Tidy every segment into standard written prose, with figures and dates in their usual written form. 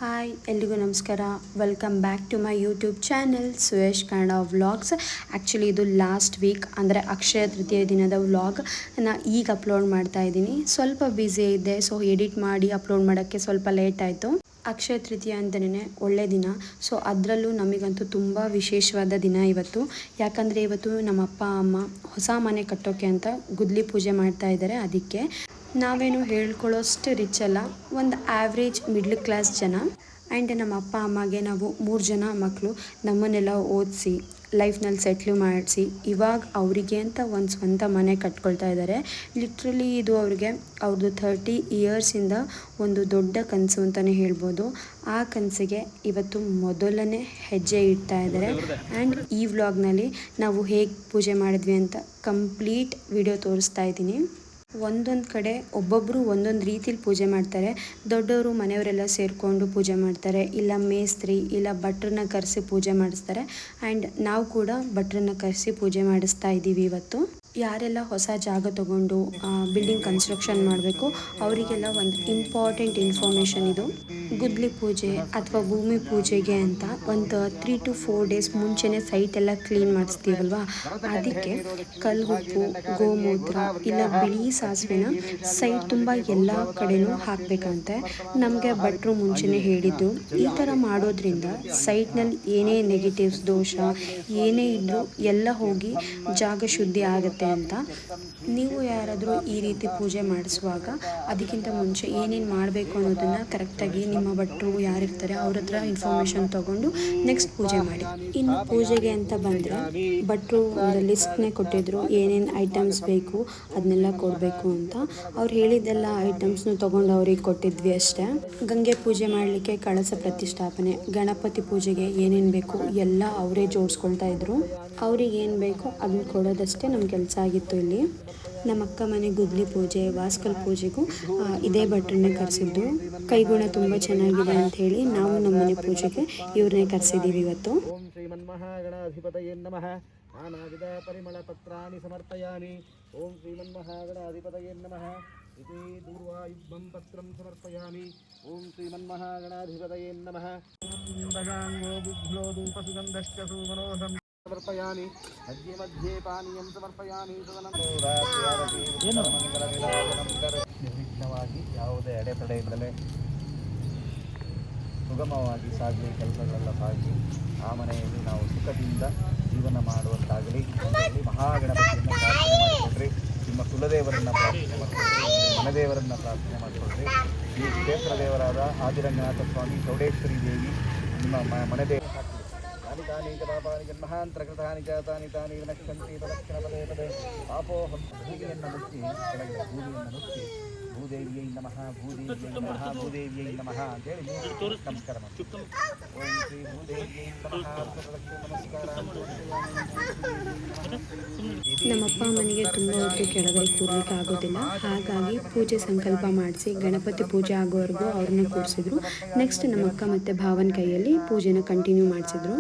Hi ಎಲ್ರಿಗೂ ನಮಸ್ಕಾರ. Welcome back to my YouTube channel Suyesh Kannada vlogs. Actually ಇದು ಲಾಸ್ಟ್ ವೀಕ್ ಅಂದರೆ ಅಕ್ಷಯ ತೃತೀಯ ದಿನದ ವ್ಲಾಗ್ನ ಈಗ ಅಪ್ಲೋಡ್ ಮಾಡ್ತಾ ಇದ್ದೀನಿ. ಸ್ವಲ್ಪ ಬ್ಯುಸಿ ಇದ್ದೆ, ಸೊ ಎಡಿಟ್ ಮಾಡಿ ಅಪ್ಲೋಡ್ ಮಾಡೋಕ್ಕೆ ಸ್ವಲ್ಪ ಲೇಟ್ ಆಯಿತು. ಅಕ್ಷಯ ತೃತೀಯ ಅಂತಲೇ ಒಳ್ಳೆಯ ದಿನ. ಸೊ ಅದರಲ್ಲೂ ನಮಗಂತೂ ತುಂಬ ವಿಶೇಷವಾದ ದಿನ ಇವತ್ತು. ಯಾಕಂದರೆ ಇವತ್ತು ನಮ್ಮ ಅಪ್ಪ ಅಮ್ಮ ಹೊಸ ಮನೆ ಕಟ್ಟೋಕ್ಕೆ ಅಂತ ಗುದ್ಲಿ ಪೂಜೆ ಮಾಡ್ತಾ ಇದ್ದಾರೆ. ಅದಕ್ಕೆ ನಾವೇನು ಹೇಳ್ಕೊಳ್ಳೋಷ್ಟು ರಿಚ್ ಅಲ್ಲ, ಒಂದು ಆ್ಯಾವ್ರೇಜ್ ಮಿಡ್ಲ್ ಕ್ಲಾಸ್ ಜನ. ಆ್ಯಂಡ್ ನಮ್ಮ ಅಪ್ಪ ಅಮ್ಮಗೆ ನಾವು 3 ಜನ ಮಕ್ಕಳು. ನಮ್ಮನ್ನೆಲ್ಲ ಓದಿಸಿ ಲೈಫ್ನಲ್ಲಿ ಸೆಟ್ಲ್ ಮಾಡಿಸಿ ಇವಾಗ ಅವರಿಗೆ ಅಂತ ಒಂದು ಸ್ವಂತ ಮನೆ ಕಟ್ಕೊಳ್ತಾ ಇದ್ದಾರೆ. ಲಿಟ್ರಲಿ ಇದು ಅವ್ರದ್ದು 30 ಇಯರ್ಸಿಂದ ಒಂದು ದೊಡ್ಡ ಕನಸು ಅಂತಲೇ ಹೇಳ್ಬೋದು. ಆ ಕನಸಿಗೆ ಇವತ್ತು ಮೊದಲನೇ ಹೆಜ್ಜೆ ಇಡ್ತಾ ಇದ್ದಾರೆ. ಆ್ಯಂಡ್ ಈ ವ್ಲಾಗ್ನಲ್ಲಿ ನಾವು ಹೇಗೆ ಪೂಜೆ ಮಾಡಿದ್ವಿ ಅಂತ ಕಂಪ್ಲೀಟ್ ವಿಡಿಯೋ ತೋರಿಸ್ತಾ ಇದ್ದೀನಿ. ಒಂದೊಂದು ಕಡೆ ಒಬ್ಬೊಬ್ಬರು ಒಂದೊಂದು ರೀತಿಲಿ ಪೂಜೆ ಮಾಡ್ತಾರೆ. ದೊಡ್ಡವರು ಮನೆಯವರೆಲ್ಲ ಸೇರಿಕೊಂಡು ಪೂಜೆ ಮಾಡ್ತಾರೆ, ಇಲ್ಲ ಮೇಸ್ತ್ರಿ ಇಲ್ಲ ಭಟ್ರನ್ನ ಕರೆಸಿ ಪೂಜೆ ಮಾಡಿಸ್ತಾರೆ. ಆ್ಯಂಡ್ ನಾವು ಕೂಡ ಭಟ್ರನ್ನ ಕರೆಸಿ ಪೂಜೆ ಮಾಡಿಸ್ತಾ ಇದ್ದೀವಿ ಇವತ್ತು. ಯಾರೆಲ್ಲ ಹೊಸ ಜಾಗ ತಗೊಂಡು ಬಿಲ್ಡಿಂಗ್ ಕನ್ಸ್ಟ್ರಕ್ಷನ್ ಮಾಡಬೇಕು ಅವರಿಗೆಲ್ಲ ಒಂದು ಇಂಪಾರ್ಟೆಂಟ್ ಇನ್ಫಾರ್ಮೇಷನ್ ಇದು. ಗುದ್ಲಿ ಪೂಜೆ ಅಥವಾ ಭೂಮಿ ಪೂಜೆಗೆ ಅಂತ ಒಂದು 3 to 4 ಡೇಸ್ ಮುಂಚೆನೇ ಸೈಟ್ ಎಲ್ಲ ಕ್ಲೀನ್ ಮಾಡಿಸ್ತೀವಲ್ವ, ಅದಕ್ಕೆ ಕಲ್ಲುಪ್ಪು, ಗೋಮೂತ್ರ ಇಲ್ಲ ಬಿಳಿ ಸಾಸಿವೆನ ಸೈಟ್ ತುಂಬ ಎಲ್ಲ ಕಡೆನೂ ಹಾಕಬೇಕಂತೆ. ನಮಗೆ ಭಟ್ರು ಮುಂಚೆನೇ ಹೇಳಿದ್ದು, ಈ ಥರ ಮಾಡೋದ್ರಿಂದ ಸೈಟ್ನಲ್ಲಿ ಏನೇ ನೆಗೆಟಿವ್ಸ್ ದೋಷ ಏನೇ ಇದ್ದರೂ ಎಲ್ಲ ಹೋಗಿ ಜಾಗ ಶುದ್ಧಿ ಆಗುತ್ತೆ ಅಂತ. ನೀವು ಯಾರಾದರೂ ಈ ರೀತಿ ಪೂಜೆ ಮಾಡಿಸುವಾಗ ಅದಕ್ಕಿಂತ ಮುಂಚೆ ಏನೇನು ಮಾಡಬೇಕು ಅನ್ನೋದನ್ನು ಕರೆಕ್ಟಾಗಿ ನಿಮ್ಮ ಭಟ್ರು ಯಾರಿರ್ತಾರೆ ಅವ್ರ ಹತ್ರ ಇನ್ಫಾರ್ಮೇಷನ್ ತೊಗೊಂಡು ನೆಕ್ಸ್ಟ್ ಪೂಜೆ ಮಾಡಿ. ಇನ್ನು ಪೂಜೆಗೆ ಅಂತ ಬಂದರೆ ಭಟ್ರು ಒಂದು ಲಿಸ್ಟ್ನೇ ಕೊಟ್ಟಿದ್ರು, ಏನೇನು ಐಟಮ್ಸ್ ಬೇಕು ಅದನ್ನೆಲ್ಲ ಕೊಡಬೇಕು ಅಂತ. ಅವ್ರು ಹೇಳಿದ್ದೆಲ್ಲ ಐಟಮ್ಸ್ನು ತೊಗೊಂಡು ಅವ್ರಿಗೆ ಕೊಟ್ಟಿದ್ವಿ ಅಷ್ಟೇ. ಗಂಗೆ ಪೂಜೆ ಮಾಡಲಿಕ್ಕೆ ಕಳಸ ಪ್ರತಿಷ್ಠಾಪನೆ, ಗಣಪತಿ ಪೂಜೆಗೆ ಏನೇನು ಬೇಕು ಎಲ್ಲ ಅವರೇ ಜೋಡಿಸ್ಕೊಳ್ತಾ ಇದ್ರು. ಅವ್ರಿಗೆ ಏನು ಬೇಕೋ ಅದನ್ನು ಕೊಡೋದಷ್ಟೇ ನಮ್ಮ ಕೆಲಸ ಆಗಿತ್ತು ಇಲ್ಲಿ. ನಮ್ಮ ಅಕ್ಕ ಮನೆ ಗುದ್ಲಿ ಪೂಜೆ, ವಾಸ್ಕಲ್ ಪೂಜೆಗೂ ಇದೇ ಭಟ್ರನ್ನೇ ಕರೆಸಿದ್ದು. ಕೈಗುಣ ತುಂಬ ಚೆನ್ನಾಗಿದೆ ಅಂತ ಹೇಳಿ ನಾವು ನಮ್ಮ ಮನೆ ಪೂಜೆಗೆ ಇವ್ರನ್ನೇ ಕರೆಸಿದ್ದೀವಿ ಇವತ್ತು. ಓಂ ಶ್ರೀಮನ್ಮಹಾಗಣಾಧಿಪತಯೇ ನಮಃ. ನಾನಾವಿಧ ಪರಿಮಳ ಪತ್ರಾಣಿ ಸಮರ್ಪಯಾಮಿ. ಓಂ ಶ್ರೀಮನ್ಮಹಾಗಣಾಧಿಪತಯೇ ನಮಃ. ಇತಿ ದೂರ್ವಾಯುಗ್ಮಂ ಪತ್ರಂ ಸಮರ್ಪಯಾಮಿ. ಓಂ ಶ್ರೀಮನ್ಮಹಾಗಣಾಧಿಪತಯೇ ನಮಃ. ಗಂಗಾಂಗೋ ಬುಗ್ಲೋ ಧೂಪಸುಗಂಧಶ್ಚ ಸುಮನೋಹಂ ಸಮರ್ಪಯಾಮಿ. ಮಧ್ಯೆ ಮಧ್ಯೆ ಪಾನೀಯಂ ಸಮರ್ಪಯಾಮಿ. ನಿರ್ವಿಘ್ನವಾಗಿ ಯಾವುದೇ ಅಡೆತಡೆ ಇಲ್ಲದೆ ಸುಗಮವಾಗಿ ಸಾಗಲಿ, ಕೆಲಸಗಳೆಲ್ಲ ಸಾಗಿ ಆ ಮನೆಯಲ್ಲಿ ನಾವು ಸುಖದಿಂದ ಜೀವನ ಮಾಡುವಂತಾಗಲಿ ಅಂತೇಳಿ ಮಹಾಗಣಪತಿಯನ್ನು ಪ್ರಾರ್ಥನೆ ಮಾಡಿಕೊಡ್ರಿ. ನಿಮ್ಮ ಕುಲದೇವರನ್ನು ಪ್ರಾರ್ಥನೆ ಮಾಡಿಕೊಡ್ರಿ, ಮನೆದೇವರನ್ನು ಪ್ರಾರ್ಥನೆ ಮಾಡಿಕೊಡ್ರಿ. ಈ ಕ್ಷೇತ್ರ ದೇವರಾದ ಆದಿರಂಗನಾಥ ಸ್ವಾಮಿ, ಚೌಡೇಶ್ವರಿ ದೇವಿ ನಿಮ್ಮ ಮನೆದೇವ ತಾನಿ ಪಾಪಾನಿ ಜನ್ಮಹಾಂತರಕೃತಾನಿ ಜಾತಾನಿ ತಾನಿ ನಕ್ಷಂತಿ ತದಕ್ಷಿಣ ಪದೇ ಪದೇ ಪಾಪೋಹಂ. ಭೂಮಿಯನ್ನು ಮುಚ್ಚಿ ಕೆಳಗೆ ಭೂಮಿಯನ್ನು ಮುಚ್ಚಿ ಭೂದೇವಿಯೈ ನಮಃ, ಭೂದೇವಿಯೈ ನಮಃ, ಭೂದೇವಿಯೈ ನಮಃ ಅಂತೇಳಿ ನಮಸ್ಕಾರ ಮಾಡಿ. ಓಂ ಶ್ರೀ ಭೂದೇವಿಯೈ ನಮಃ ನಮಸ್ಕಾರ. ನಮ್ಮಪ್ಪ ಅಮ್ಮನಿಗೆ ತುಂಬ ಹೊತ್ತು ಕೆಳಗಡೆ ಕೂರ್ಲಿಕ್ಕೆ ಆಗೋದಿಲ್ಲ, ಹಾಗಾಗಿ ಪೂಜೆ ಸಂಕಲ್ಪ ಮಾಡಿಸಿ ಗಣಪತಿ ಪೂಜೆ ಆಗೋವರೆಗೂ ಅವ್ರನ್ನ ಕೂರಿಸಿದ್ರು. ನೆಕ್ಸ್ಟ್ ನಮ್ಮ ಅಕ್ಕ ಮತ್ತು ಭಾವನ ಕೈಯಲ್ಲಿ ಪೂಜೆನ ಕಂಟಿನ್ಯೂ ಮಾಡಿಸಿದ್ರು.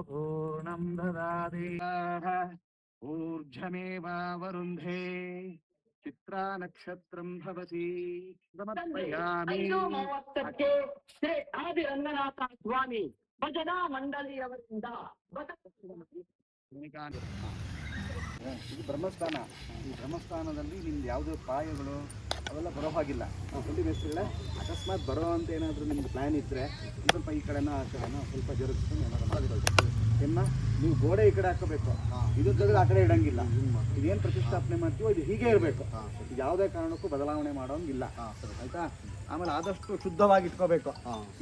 ಪೂರ್ಣಂ ದದಾತಿ ಊರ್ಧ್ವಮೇವಾವರುಂಧೇ ಚಿತ್ರಾ ನಕ್ಷತ್ರಂ ಭವತಿ ಸಮರ್ಪಯಾಮಿ. ಶ್ರೀ ಆದಿರಂಗನಾಥ ಸ್ವಾಮಿ ಭಜನಾ ಮಂಡಳಿಯವರಿಂದ ಇದು ಬ್ರಹ್ಮಸ್ಥಾನ. ಈ ಬ್ರಹ್ಮಸ್ಥಾನದಲ್ಲಿ ನಿಮ್ದು ಯಾವುದೇ ಪಾಯಗಳು ಅವೆಲ್ಲ ಬರೋ ಹಾಗಿಲ್ಲ. ಸುಳ್ಳಿ ಮೇಸ್ತ್ರಿಗಳೇ, ಅಕಸ್ಮಾತ್ ಬರೋ ಅಂತ ಏನಾದರೂ ನಿಮ್ದು ಪ್ಲ್ಯಾನ್ ಇದ್ದರೆ ಸ್ವಲ್ಪ ಈ ಕಡೆನ ಆ ಕಡೆನ ಸ್ವಲ್ಪ ಜರುಗಿಸ್ಕೊಂಡು ಏನಾದರೂ ಮಾಡಿಕೊಳ್ತೀವಿ. ನೀವು ಗೋಡೆ ಈ ಕಡೆ ಹಾಕೋಬೇಕು, ಇದು ತೆಗೆದು ಆ ಕಡೆ ಇಡಂಗಿಲ್ಲ. ಇದೇನು ಪ್ರತಿಷ್ಠಾಪನೆ ಮಾಡ್ತೀವೋ ಇದು ಹೀಗೆ ಇರಬೇಕು. ಇದು ಯಾವುದೇ ಕಾರಣಕ್ಕೂ ಬದಲಾವಣೆ ಮಾಡೋಂಗಿಲ್ಲ, ಆಯಿತಾ? ಆಮೇಲೆ ಆದಷ್ಟು ಶುದ್ಧವಾಗಿ ಇಟ್ಕೋಬೇಕು.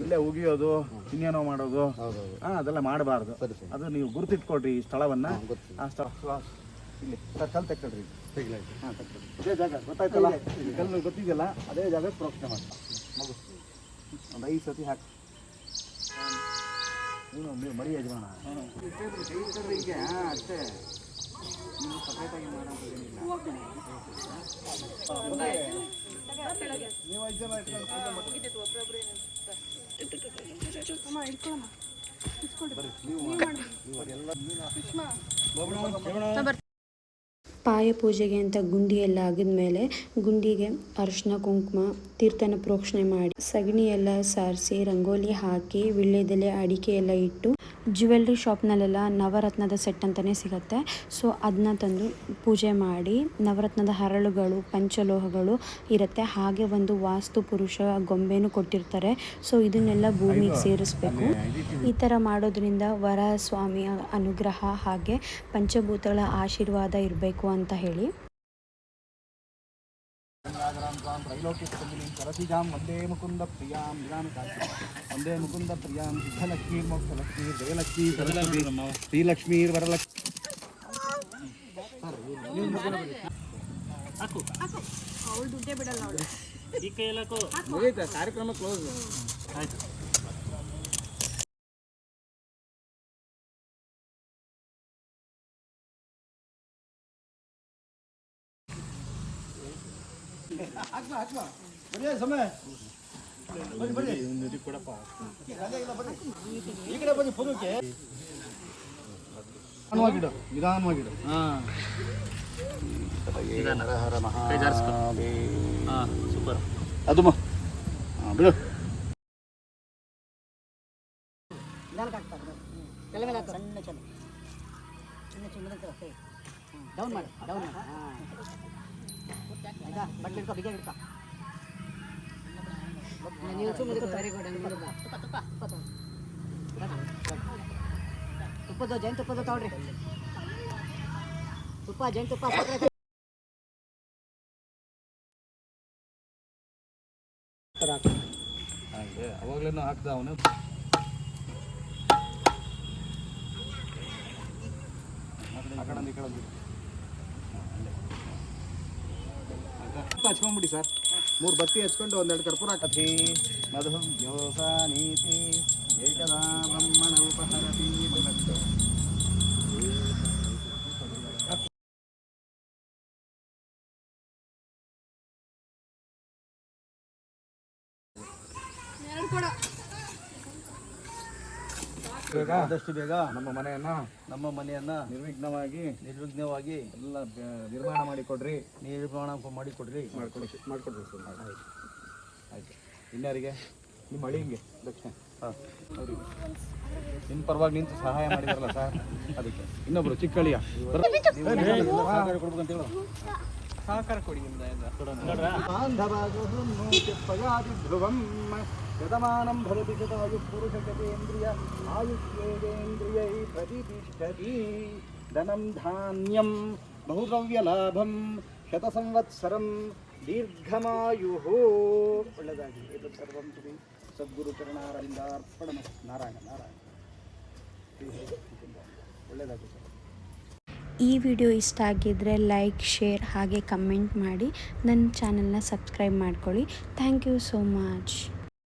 ಇಲ್ಲೇ ಉಗಿಯೋದು ಇನ್ನೇನೋ ಮಾಡೋದು ಅದೆಲ್ಲ ಮಾಡಬಾರ್ದು. ಅದು ನೀವು ಗುರುತಿಟ್ಕೊಳ್ರಿ ಈ ಸ್ಥಳವನ್ನು. ಆ ಸ್ಥಳ ಇಲ್ಲಿ ಕಲ್ಲು ತೆಕ್ಕೊಳ್ರಿ. ಹಾಂ, ತೆಕ್ಕೊಳ್ರಿ. ಅದೇ ಜಾಗ ಗೊತ್ತಾಯ್ತಲ್ಲ, ಈ ಕಲ್ಲು ಗೊತ್ತಿದೆಯಲ್ಲ, ಅದೇ ಜಾಗಕ್ಕೆ ಪ್ರೋಕ್ಷಣೆ ಮಾಡಿ ಮುಗಿಸ್ತೀವಿ. ಒಂದು 5 ಸತಿ ಹಾಕಿ ನೀವು ಮರಿ ಯಜಮಾನ ಹೀಗೆ ಅಷ್ಟೇ. ನೀವು ಸಪ್ರೇಟಾಗಿ ಮಾಡೋದೇನಿಲ್ಲ. ನೀವು 5 ಜನ ಬರ್ರಿ. ನೀವು ಎಲ್ಲ ಪಾಯ ಪೂಜೆಗೆ ಅಂತ ಗುಂಡಿ ಎಲ್ಲ ಆಗಿದ್ಮೇಲೆ ಗುಂಡಿಗೆ ಅರಿಶಿನ ಕುಂಕುಮ ತೀರ್ಥನ ಪ್ರೋಕ್ಷಣೆ ಮಾಡಿ ಸಗಣಿ ಎಲ್ಲ ಸಾರಿಸಿ ರಂಗೋಲಿ ಹಾಕಿ ವೀಳ್ಯದೆಲೆ ಅಡಿಕೆ ಎಲ್ಲ ಇಟ್ಟು ಜ್ಯುವೆಲ್ರಿ ಶಾಪ್ನಲ್ಲೆಲ್ಲ ನವರತ್ನದ ಸೆಟ್ ಅಂತಲೇ ಸಿಗುತ್ತೆ. ಸೊ ಅದನ್ನ ತಂದು ಪೂಜೆ ಮಾಡಿ ನವರತ್ನದ ಹರಳುಗಳು ಪಂಚಲೋಹಗಳು ಇರುತ್ತೆ. ಹಾಗೆ ಒಂದು ವಾಸ್ತು ಪುರುಷ ಗೊಂಬೆನೂ ಕೊಟ್ಟಿರ್ತಾರೆ. ಸೊ ಇದನ್ನೆಲ್ಲ ಭೂಮಿಗೆ ಸೇರಿಸ್ಬೇಕು. ಈ ಥರ ಮಾಡೋದ್ರಿಂದ ವರ ಸ್ವಾಮಿಯ ಅನುಗ್ರಹ ಹಾಗೆ ಪಂಚಭೂತಗಳ ಆಶೀರ್ವಾದ ಇರಬೇಕು ಅಂತ ಹೇಳಿ. ಸರಸಿಜಾಂ ವಂದೇ ಮುಕುಂದ ಪ್ರಿಯಾಂ ವಂದೇ ಮುಕುಂದ ಪ್ರಿಯಾಂ ಸಿದ್ಧಲಕ್ಷ್ಮೀ ಮೋಕ್ಷಲಕ್ಷ್ಮೀ ಜಯಲಕ್ಷ್ಮೀ ಸರಸ್ವತಿ ಶ್ರೀಲಕ್ಷ್ಮೀ ವರಲಕ್ಷ್ಮೀ. ಕಾರ್ಯಕ್ರಮ ಕ್ಲೋಸ್ ಆಯ್ತು. ಸಮಯ ಈ ಕಡೆ ಬನ್ನಿ ಫೋನಕ್ಕೆ ನಿಧಾನವಾಗಿಡು. ಸೂಪರ್ ಅದು ಬಿಡು. ಡೌನ್ ಮಾಡಿ ಡೌನ್ ಆಯ್ತಾ. ಬಟ್ಟೆ ಹಿಡ್ಕೊ ಬಿಗಿ ಹಿಡ್ಕೊ. ತುಪ್ಪದ ಜೈನ್ ತುಪ್ಪದ ತಗೊಳ್ರಿ. ತುಪ್ಪ ಜೈನ್ ತುಪ್ಪ ಹಾಗೆ ಅವಾಗಲೇನು ಹಾಕ್ದ ಅವನು. ಹಚ್ಕೊಂಡ್ಬಿಡಿ ಸರ್. 3 ಬತ್ತಿ ಹಚ್ಕೊಂಡು 1-2 ಕರ್ಪೂರ ಹಾಕತಿ. ಮಧು ವ್ಯೋಸ ನೀತಿ ಏಕದಾ ಬ್ರಹ್ಮಣ ಉಪಹರತಿ. ಆದಷ್ಟು ಬೇಗ ನಮ್ಮ ಮನೆಯನ್ನ ನಿರ್ವಿಘ್ನವಾಗಿ ಎಲ್ಲ ನಿರ್ಮಾಣ ಮಾಡಿಕೊಡ್ರಿ. ಮಾಡಿಕೊಡ್ರಿ ಸರ್. ಆಯ್ತು. ಇನ್ಯಾರಿಗೆ? ನಿಮ್ಮ ಅಳಿಂಗೆ ದಕ್ಷಿಣ. ಹಾಂ ಅವರಿಗೆ ನಿಮ್ಮ ಪರವಾಗಿ ನಿಂತು ಸಹಾಯ ಮಾಡಿದಾರಲ್ಲ ಸರ್, ಅದಕ್ಕೆ. ಇನ್ನೊಬ್ರು ಚಿಕ್ಕಳಿಯ ಸಹಕಾರ ಕೊಡ್ಬೇಕಂತ ಹೇಳೋ. ಸಹಕಾರ ಕೊಡಿ ಧ್ರುವಂ ಶತಮಾನಂ ಭವತಿ ಶತಾಯು ಪುರುಷ ಶತೇಂದ್ರಿಯ ಆಯುಷ್ಯೇಂದ್ರಿಯೈ ಪ್ರತಿಷ್ಠತಿ. ಧನಂ ಧಾನ್ಯಂ ಬಹುದ್ರವ್ಯ ಲಾಭಂ ಶತ ಸಂವತ್ಸರಂ ದೀರ್ಘಮಾಯು. ಒಳ್ಳೆಯದಾಗಿ. ಏತತ್ ಸರ್ವಂ ಶ್ರೀ ಸದ್ಗುರು ಚರಣಾರವಿಂದಾರ್ಪಣಮಸ್ತು. ನಾರಾಯಣ ನಾರಾಯಣ. ಒಳ್ಳೆಯದಾಗಿ ಸರ್. ಈ ವಿಡಿಯೋ ಇಷ್ಟ ಆಗಿದ್ದರೆ ಲೈಕ್ ಶೇರ್ ಹಾಗೆ ಕಮೆಂಟ್ ಮಾಡಿ ನನ್ನ ಚಾನಲ್ನ ಸಬ್ಸ್ಕ್ರೈಬ್ ಮಾಡ್ಕೊಳ್ಳಿ. Thank you so much.